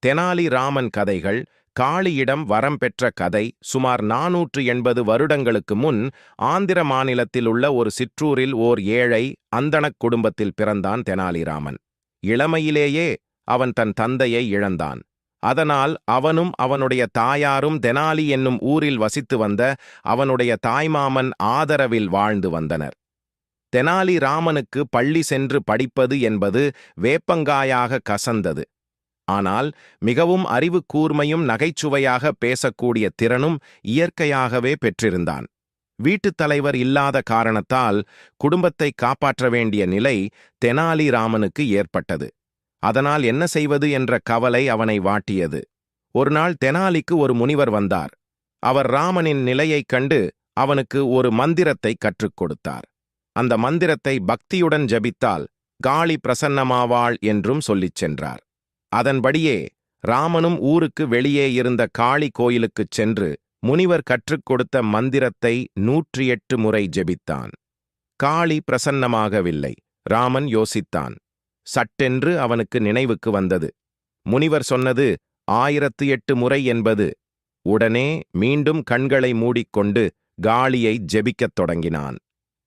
தெனாலி ராமன் கதைகள் காளியிடம் வரம் பெற்ற கதை. சுமார் 480 வருடங்களுக்கு முன் ஆந்திர மாநிலத்தில் உள்ள ஒரு சிற்றூரில் ஓர் ஏழை அந்தணக் குடும்பத்தில் பிறந்தான் தெனாலிராமன். இளமையிலேயே அவன் தன் தந்தையை இழந்தான். அதனால் அவனும் அவனுடைய தாயாரும் தெனாலி என்னும் ஊரில் வசித்து வந்த அவனுடைய தாய்மாமன் ஆதரவில் வாழ்ந்து வந்தனர். தெனாலி ராமனுக்கு பள்ளி சென்று படிப்பது என்பது வேப்பங்காயாக கசந்தது. ஆனால் மிகவும் அறிவு கூர்மையும் நகைச்சுவையாக பேசக்கூடிய திறனும் இயற்கையாகவே பெற்றிருந்தான். வீட்டுத் தலைவர் இல்லாத காரணத்தால் குடும்பத்தை காப்பாற்ற வேண்டிய நிலை தெனாலி ராமனுக்கு ஏற்பட்டது. அதனால் என்ன செய்வது என்ற கவலை அவனை வாட்டியது. ஒருநாள் தெனாலிக்கு ஒரு முனிவர் வந்தார். அவர் ராமனின் நிலையைக் கண்டு அவனுக்கு ஒரு மந்திரத்தை கற்றுக் கொடுத்தார். அந்த மந்திரத்தை பக்தியுடன் ஜபித்தால் காளி பிரசன்னமாவாள் என்றும் சொல்லிச் சென்றார். அதன்படியே ராமனும் ஊருக்கு வெளியே இருந்த காளி கோயிலுக்குச் சென்று முனிவர் கற்றுக் கொடுத்த மந்திரத்தை 108 முறை ஜெபித்தான். காளி பிரசன்னமாகவில்லை. ராமன் யோசித்தான். சட்டென்று அவனுக்கு நினைவுக்கு வந்தது. முனிவர் சொன்னது 1008 முறை என்பது. உடனே மீண்டும் கண்களை மூடிக்கொண்டு காளியை ஜெபிக்கத் தொடங்கினான்.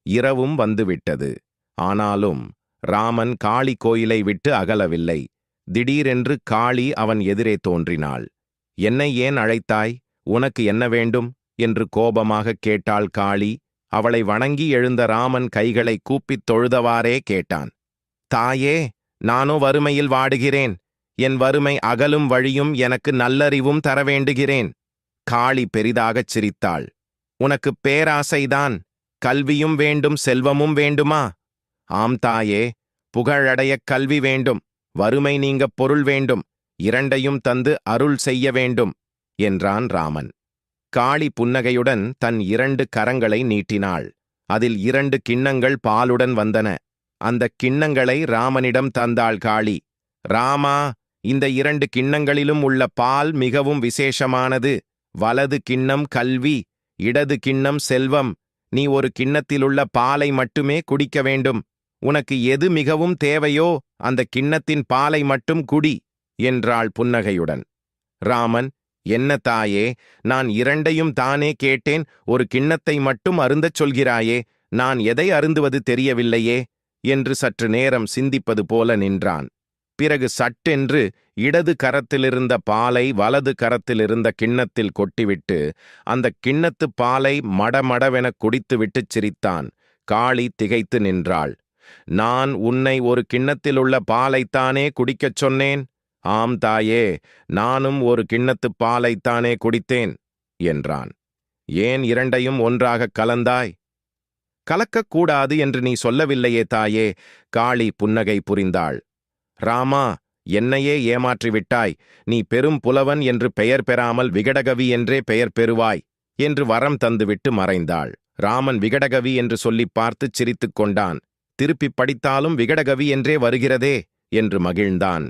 இரவும் வந்துவிட்டது. ஆனாலும் ராமன் காளி கோயிலை விட்டு அகலவில்லை. திடீரென்று காளி அவன் எதிரே தோன்றினாள். என்னை ஏன் அழைத்தாய்? உனக்கு என்ன வேண்டும் என்று கோபமாக கேட்டாள் காளி. அவளை வணங்கி எழுந்த ராமன் கைகளை கூப்பித் தொழுதவாறே கேட்டான். தாயே, நானோ வறுமையில் வாடுகிறேன். என் வறுமை அகலும் வழியும் எனக்கு நல்லறிவும் தர வேண்டுகிறேன். காளி பெரிதாகச் சிரித்தாள். உனக்கு பேராசைதான். கல்வியும் வேண்டும், செல்வமும் வேண்டுமா? ஆம் தாயே, புகழடையக் கல்வி வேண்டும், வறுமை நீங்கப் பொருள் வேண்டும், இரண்டையும் தந்து அருள் செய்ய வேண்டும் என்றான் ராமன். காளி புன்னகையுடன் தன் 2 கரங்களை நீட்டினாள். அதில் 2 கிண்ணங்கள் பாலுடன் வந்தன. அந்தக் கிண்ணங்களை ராமனிடம் தந்தாள் காளி. ராமா, இந்த 2 கிண்ணங்களிலும் உள்ள பால் மிகவும் விசேஷமானது. வலது கிண்ணம் கல்வி, இடது கிண்ணம் செல்வம். நீ ஒரு கிண்ணத்திலுள்ள பாலை மட்டுமே குடிக்க வேண்டும். உனக்கு எது மிகவும் தேவையோ அந்த கிண்ணத்தின் பாலை மட்டும் குடி என்றாள் புன்னகையுடன். ராமன், என்ன தாயே, நான் 2ஐயும் தானே கேட்டேன், ஒரு கிண்ணத்தை மட்டும் அருந்தச் சொல்கிறாயே, நான் எதை அருந்துவது தெரியவில்லையே என்று சற்று நேரம் சிந்திப்பது போல நின்றான். பிறகு சட்டென்று இடது கரத்திலிருந்த பாலை வலது கரத்திலிருந்த கிண்ணத்தில் கொட்டிவிட்டு அந்த கிண்ணத்து பாலை மடமடவென குடித்துவிட்டுச் சிரித்தான். காளி திகைத்து நின்றாள். நான் உன்னை ஒரு கிண்ணத்திலுள்ள பாலைத்தானே குடிக்கச் சொன்னேன்? ஆம் தாயே, நானும் ஒரு கிண்ணத்துப் பாலைத்தானே குடித்தேன் என்றான். ஏன் 2ஐயும் ஒன்றாகக் கலந்தாய்? கலக்கக்கூடாது என்று நீ சொல்லவில்லையே தாயே. காளி புன்னகை புரிந்தாள். ராமா, என்னையே ஏமாற்றிவிட்டாய். நீ பெரும் புலவன் என்று பெயர் பெறாமல் விகடகவி என்றே பெயர் பெறுவாய் என்று வரம் தந்துவிட்டு மறைந்தாள். ராமன் விகடகவி என்று சொல்லிப் பார்த்துச் சிரித்துக் கொண்டான். திருப்பிப் படித்தாலும் விகடகவி என்றே வருகிறதே என்று மகிழ்ந்தான்.